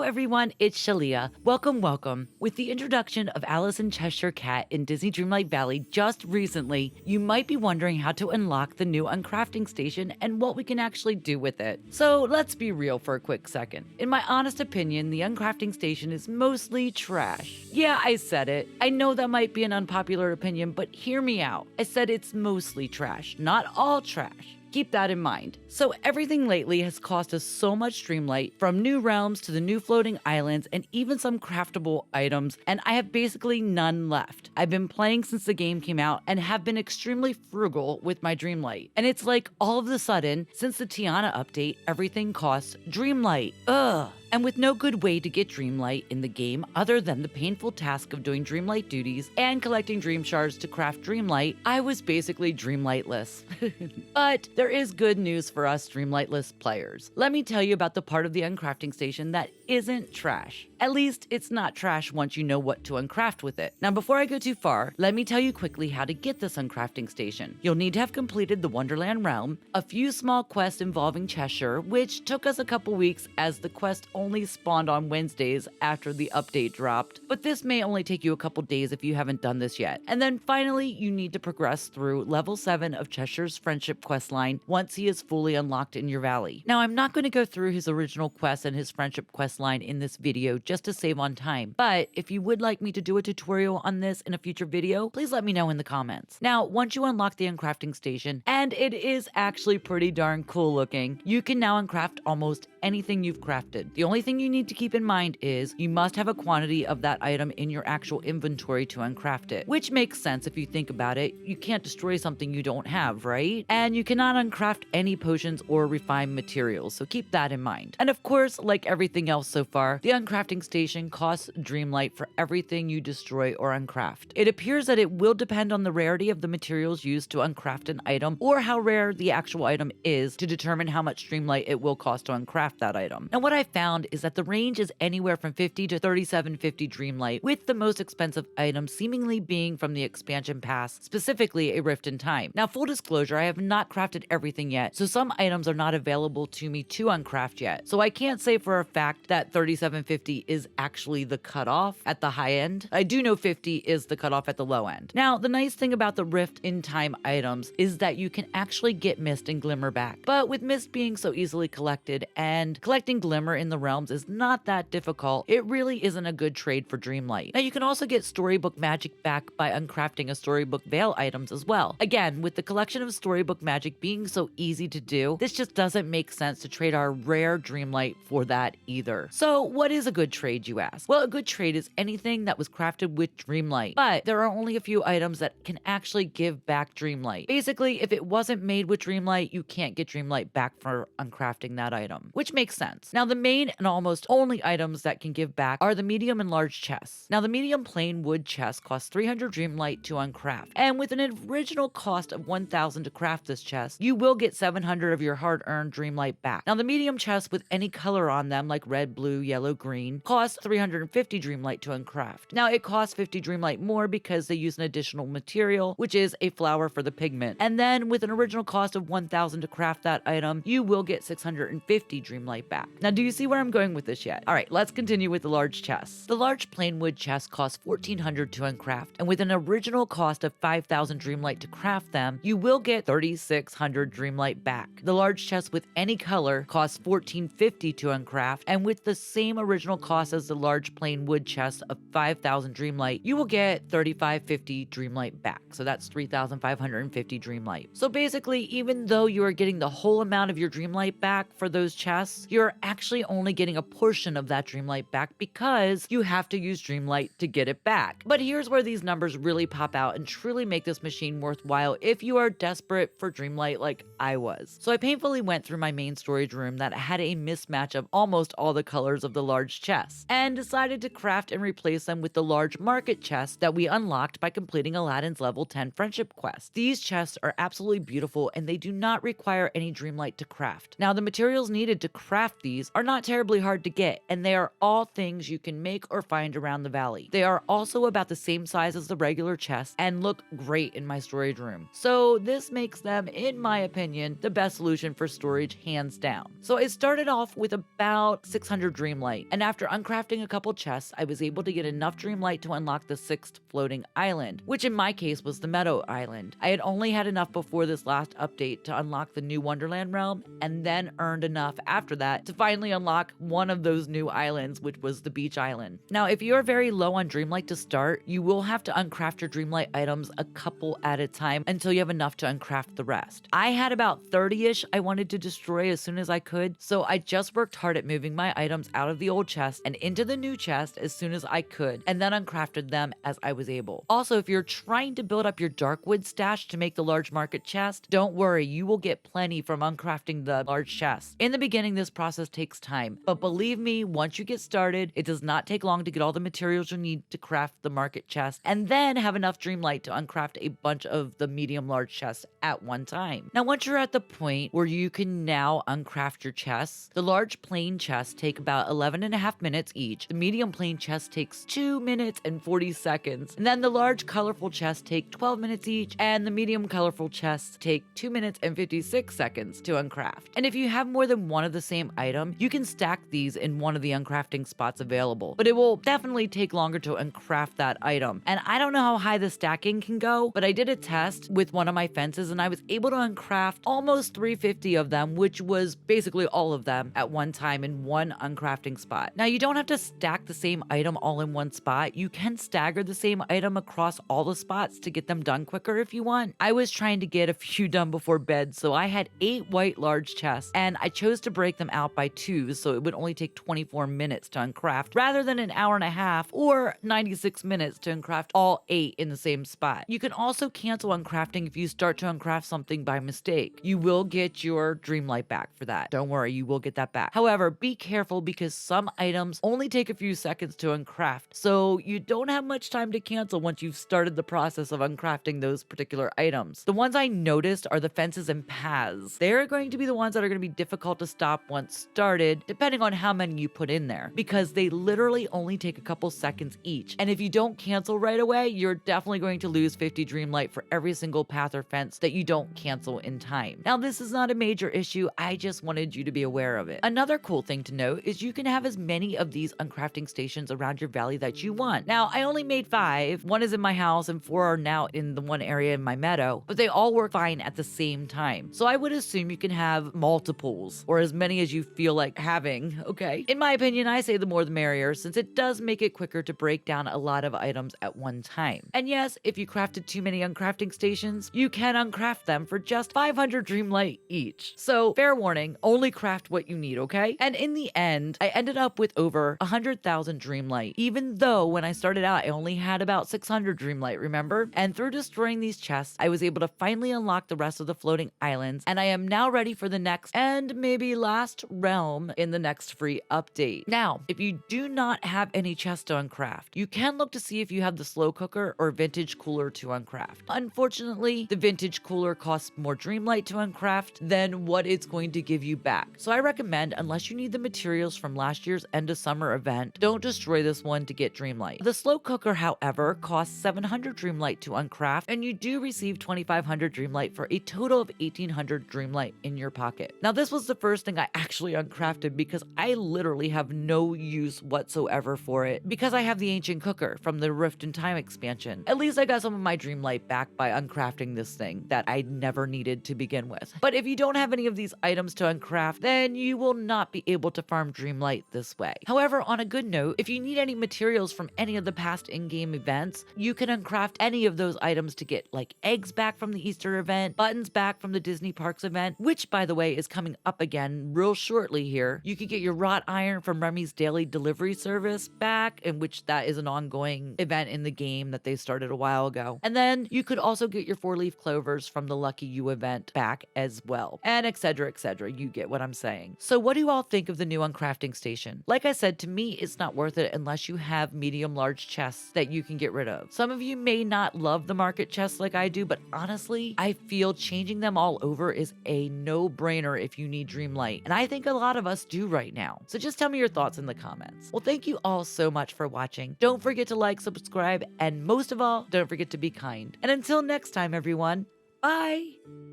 Hello everyone, it's Shalia. Welcome. With the introduction of Alice and Cheshire Cat in Disney Dreamlight Valley just recently, you might be wondering how to unlock the new uncrafting station and what we can actually do with it. So let's be real for a quick second. In my honest opinion, the uncrafting station is mostly trash. Yeah, I said it. I know that might be an unpopular opinion, but hear me out. I said it's mostly trash, not all trash. Keep that in mind. So everything lately has cost us so much Dreamlight, from new realms to the new floating islands and even some craftable items, and I have basically none left. I've been playing since the game came out and have been extremely frugal with my Dreamlight. And it's like all of a sudden, since the Tiana update, everything costs Dreamlight. Ugh. And with no good way to get Dreamlight in the game other than the painful task of doing Dreamlight duties and collecting Dream Shards to craft Dreamlight, I was basically Dreamlightless. But there is good news for us Dreamlightless players. Let me tell you about the part of the uncrafting station that isn't trash. At least it's not trash once you know what to uncraft with it. Now before I go too far, let me tell you quickly how to get this uncrafting station. You'll need to have completed the Wonderland realm, a few small quests involving Cheshire, which took us a couple weeks as the quest only spawned on Wednesdays after the update dropped, but this may only take you a couple days if you haven't done this yet. And then finally, you need to progress through level 7 of Cheshire's friendship quest line once he is fully unlocked in your valley. Now I'm not going to go through his original quest and his friendship quest line in this video just to save on time, but if you would like me to do a tutorial on this in a future video, please let me know in the comments. Now, once you unlock the uncrafting station, and it is actually pretty darn cool looking, you can now uncraft almost anything you've crafted. The only thing you need to keep in mind is you must have a quantity of that item in your actual inventory to uncraft it, which makes sense if you think about it. You can't destroy something you don't have, right? And you cannot uncraft any potions or refined materials, so keep that in mind. And of course, like everything else so far, the uncrafting station costs Dreamlight for everything you destroy or uncraft. It appears that it will depend on the rarity of the materials used to uncraft an item or how rare the actual item is to determine how much Dreamlight it will cost to uncraft that item. Now what I found is that the range is anywhere from 50 to 3750 Dreamlight, with the most expensive item seemingly being from the expansion pass, specifically a Rift in Time. Now full disclosure, I have not crafted everything yet, so some items are not available to me to uncraft yet. So I can't say for a fact that 3750 is actually the cutoff at the high end. I do know 50 is the cutoff at the low end. Now the nice thing about the Rift in Time items is that you can actually get Mist and Glimmer back. But with Mist being so easily collected and collecting Glimmer in the realms is not that difficult, it really isn't a good trade for Dreamlight. Now you can also get Storybook Magic back by uncrafting a Storybook Veil items as well. Again, with the collection of Storybook Magic being so easy to do, this just doesn't make sense to trade our rare Dreamlight for that either. So what is a good trade, you ask? Well, a good trade is anything that was crafted with Dreamlight, but there are only a few items that can actually give back Dreamlight. Basically, if it wasn't made with Dreamlight, you can't get Dreamlight back for uncrafting that item, which makes sense. Now the main and almost only items that can give back are the medium and large chests. Now the medium plain wood chest costs 300 Dreamlight to uncraft, and with an original cost of 1000 to craft this chest, you will get 700 of your hard-earned Dreamlight back. Now the medium chests with any color on them like red, blue, yellow, green costs 350 Dreamlight to uncraft. Now it costs 50 Dreamlight more because they use an additional material, which is a flower for the pigment. And then with an original cost of 1000 to craft that item, you will get 650 Dreamlight back. Now do you see where I'm going with this yet? Alright, let's continue with the large chests. The large plain wood chest costs 1400 to uncraft, and with an original cost of 5000 Dreamlight to craft them, you will get 3600 Dreamlight back. The large chest with any color costs 1450 to uncraft, and with the same original cost as the large plain wood chest of 5000 Dreamlight, you will get 3550 Dreamlight back. So that's 3550 Dreamlight. So basically, even though you are getting the whole amount of your Dreamlight back for those chests, you're actually only getting a portion of that Dreamlight back because you have to use Dreamlight to get it back. But here's where these numbers really pop out and truly make this machine worthwhile if you are desperate for Dreamlight like I was. So I painfully went through my main storage room that had a mismatch of almost all the colors of the large chests and decided to craft and replace them with the large market chests that we unlocked by completing Aladdin's level 10 friendship quest. These chests are absolutely beautiful and they do not require any Dreamlight to craft. Now the materials needed to craft these are not terribly terribly hard to get, and they are all things you can make or find around the valley. They are also about the same size as the regular chest and look great in my storage room. So this makes them, in my opinion, the best solution for storage hands down. So I started off with about 600 Dreamlight, and after uncrafting a couple chests, I was able to get enough Dreamlight to unlock the 6th floating island, which in my case was the Meadow Island. I had only had enough before this last update to unlock the new Wonderland realm, and then earned enough after that to finally unlock one of those new islands, which was the Beach Island. Now, if you are very low on Dreamlight to start, you will have to uncraft your Dreamlight items a couple at a time until you have enough to uncraft the rest. I had about 30-ish I wanted to destroy as soon as I could, so I just worked hard at moving my items out of the old chest and into the new chest as soon as I could, and then uncrafted them as I was able. Also, if you're trying to build up your Darkwood stash to make the large market chest, don't worry, you will get plenty from uncrafting the large chest. In the beginning, this process takes time, but believe me, once you get started, it does not take long to get all the materials you need to craft the market chest, and then have enough Dreamlight to uncraft a bunch of the medium large chests at one time. Now, once you're at the point where you can now uncraft your chests, the large plain chests take about 11.5 minutes each, the medium plain chest takes 2 minutes and 40 seconds, and then the large colorful chests take 12 minutes each, and the medium colorful chests take 2 minutes and 56 seconds to uncraft. And if you have more than one of the same item, you can stack these in one of the uncrafting spots available, but it will definitely take longer to uncraft that item. And I don't know how high the stacking can go, but I did a test with one of my fences and I was able to uncraft almost 350 of them, which was basically all of them at one time in one uncrafting spot. Now, you don't have to stack the same item all in one spot. You can stagger the same item across all the spots to get them done quicker if you want. I was trying to get a few done before bed, so I had 8 white large chests, and I chose to break them out by 2, so it would only take 24 minutes to uncraft rather than an hour and a half or 96 minutes to uncraft all 8 in the same spot. You can also cancel uncrafting if you start to uncraft something by mistake. You will get your Dreamlight back for that. Don't worry, you will get that back. However, be careful because some items only take a few seconds to uncraft, so you don't have much time to cancel once you've started the process of uncrafting those particular items. The ones I noticed are the fences and paths. They're going to be the ones that are going to be difficult to stop once started, depending on how many you put in there, because they literally only take a couple seconds each. And if you don't cancel right away, you're definitely going to lose 50 Dreamlight for every single path or fence that you don't cancel in time. Now, this is not a major issue. I just wanted you to be aware of it. Another cool thing to note is you can have as many of these uncrafting stations around your valley that you want. Now, I only made 5. 1 is in my house and 4 are now in the one area in my meadow, but they all work fine at the same time. So I would assume you can have multiples or as many as you feel like having, okay? In my opinion, I say the more the merrier, since it does make it quicker to break down a lot of items at one time. And yes, if you crafted too many uncrafting stations, you can uncraft them for just 500 Dreamlight each. So fair warning, only craft what you need, okay? And in the end, I ended up with over 100,000 Dreamlight, even though when I started out, I only had about 600 Dreamlight, remember? And through destroying these chests, I was able to finally unlock the rest of the floating islands, and I am now ready for the next and maybe last realm in the next free update. Now, if you do not have any chests to uncraft, you can look to see if you have the slow cooker or vintage cooler to uncraft. Unfortunately, the vintage cooler costs more Dreamlight to uncraft than what it's going to give you back. So I recommend, unless you need the materials from last year's end of summer event, don't destroy this one to get Dreamlight. The slow cooker, however, costs 700 Dreamlight to uncraft, and you do receive 2,500 Dreamlight for a total of 1,800 Dreamlight in your pocket. Now, this was the first thing I actually uncrafted because I literally have no use whatsoever for it because I have the ancient cooker from the Rift in Time expansion. At least I got some of my Dreamlight back by uncrafting this thing that I never needed to begin with. But if you don't have any of these items to uncraft, then you will not be able to farm Dreamlight this way. However, on a good note, if you need any materials from any of the past in-game events, you can uncraft any of those items to get like eggs back from the Easter event, buttons back from the Disney Parks event, which by the way is coming up again real shortly here. You can get your wrought iron from Remy's daily delivery service back, in which that is an ongoing event in the game that they started a while ago. And then you could also get your 4-leaf clovers from the Lucky You event back as well, and etc, etc. You get what I'm saying. So what do you all think of the new uncrafting station? Like I said, to me, it's not worth it unless you have medium large chests that you can get rid of. Some of you may not love the market chests like I do, but honestly, I feel changing them all over is a no-brainer if you need Dreamlight. And I think a lot of us do right now. So just tell me your thoughts in the comments. Well, thank you all so much for watching. Don't forget to like, subscribe, and most of all, don't forget to be kind. And until next time, everyone, bye!